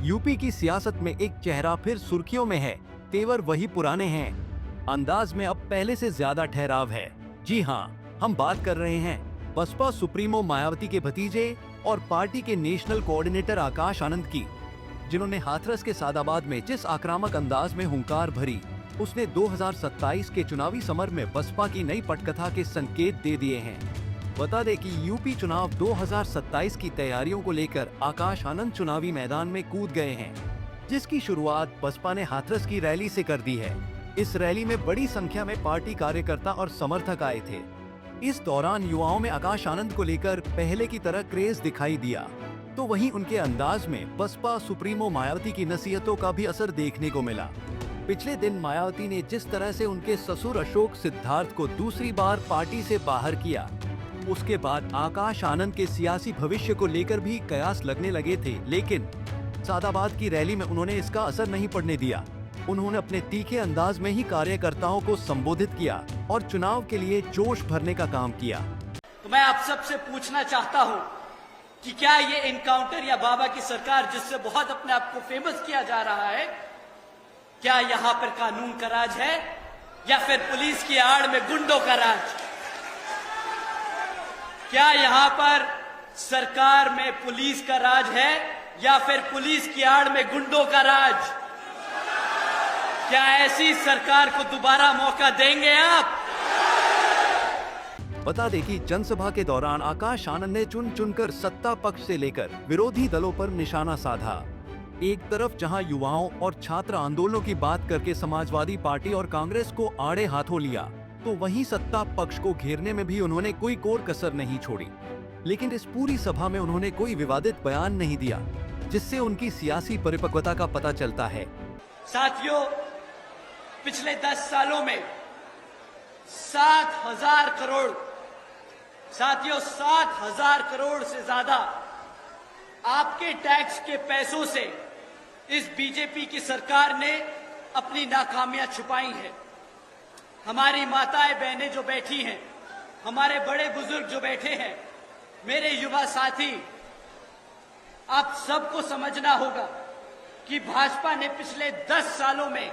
UP की सियासत में एक चेहरा फिर सुर्खियों में है। तेवर वही पुराने हैं, अंदाज में अब पहले से ज्यादा ठहराव है। जी हाँ, हम बात कर रहे हैं बसपा सुप्रीमो मायावती के भतीजे और पार्टी के नेशनल कोऑर्डिनेटर आकाश आनंद की, जिन्होंने हाथरस के सादाबाद में जिस आक्रामक अंदाज में हुंकार भरी, उसने 2027 के चुनावी समर में बसपा की नई पटकथा के संकेत दे दिए हैं। बता दें कि यूपी चुनाव 2027 की तैयारियों को लेकर आकाश आनंद चुनावी मैदान में कूद गए हैं, जिसकी शुरुआत बसपा ने हाथरस की रैली से कर दी है। इस रैली में बड़ी संख्या में पार्टी कार्यकर्ता और समर्थक आए थे। इस दौरान युवाओं में आकाश आनंद को लेकर पहले की तरह क्रेज दिखाई दिया, तो वहीं उनके अंदाज में बसपा सुप्रीमो मायावती की नसीहतों का भी असर देखने को मिला। पिछले दिन मायावती ने जिस तरह से उनके ससुर अशोक सिद्धार्थ को दूसरी बार पार्टी से बाहर किया, उसके बाद आकाश आनंद के सियासी भविष्य को लेकर भी कयास लगने लगे थे, लेकिन सादाबाद की रैली में उन्होंने इसका असर नहीं पड़ने दिया। उन्होंने अपने तीखे अंदाज में ही कार्यकर्ताओं को संबोधित किया और चुनाव के लिए जोश भरने का काम किया। तो मैं आप सबसे पूछना चाहता हूं कि क्या ये इनकाउंटर या बाबा की सरकार, जिससे बहुत अपने आप को फेमस किया जा रहा है, क्या यहाँ पर कानून का राज है या फिर पुलिस की आड़ में गुंडों का राज? क्या यहाँ पर सरकार में पुलिस का राज है या फिर पुलिस की आड़ में गुंडों का राज? क्या ऐसी सरकार को दोबारा मौका देंगे आप? बता दें कि जनसभा के दौरान आकाश आनंद ने चुन चुनकर सत्ता पक्ष से लेकर विरोधी दलों पर निशाना साधा। एक तरफ जहां युवाओं और छात्र आंदोलनों की बात करके समाजवादी पार्टी और कांग्रेस को आड़े हाथों लिया, तो वहीं सत्ता पक्ष को घेरने में भी उन्होंने कोई कोर कसर नहीं छोड़ी। लेकिन इस पूरी सभा में उन्होंने कोई विवादित बयान नहीं दिया, जिससे उनकी सियासी परिपक्वता का पता चलता है। साथियों, पिछले 10 सालों में 7,000 करोड़, साथियों 7,000 करोड़ से ज्यादा आपके टैक्स के पैसों से इस बीजेपी की सरकार ने अपनी नाकामियां छुपाई हैं। हमारी माताएं बहनें जो बैठी हैं, हमारे बड़े बुजुर्ग जो बैठे हैं, मेरे युवा साथी, आप सबको समझना होगा कि भाजपा ने पिछले 10 सालों में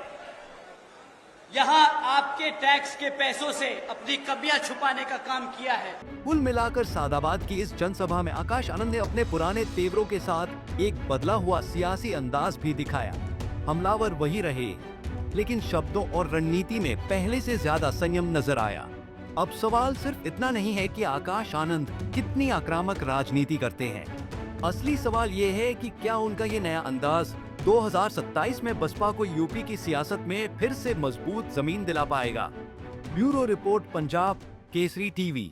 यहां आपके टैक्स के पैसों से अपनी कमियां छुपाने का काम किया है। कुल मिलाकर सादाबाद की इस जनसभा में आकाश आनंद ने अपने पुराने तेवरों के साथ एक बदला हुआ सियासी अंदाज भी दिखाया। हमलावर वही रहे, लेकिन शब्दों और रणनीति में पहले से ज्यादा संयम नजर आया। अब सवाल सिर्फ इतना नहीं है कि आकाश आनंद कितनी आक्रामक राजनीति करते हैं। असली सवाल ये है कि क्या उनका ये नया अंदाज 2027 में बसपा को यूपी की सियासत में फिर से मजबूत जमीन दिला पाएगा। Bureau report, Punjab Kesari TV.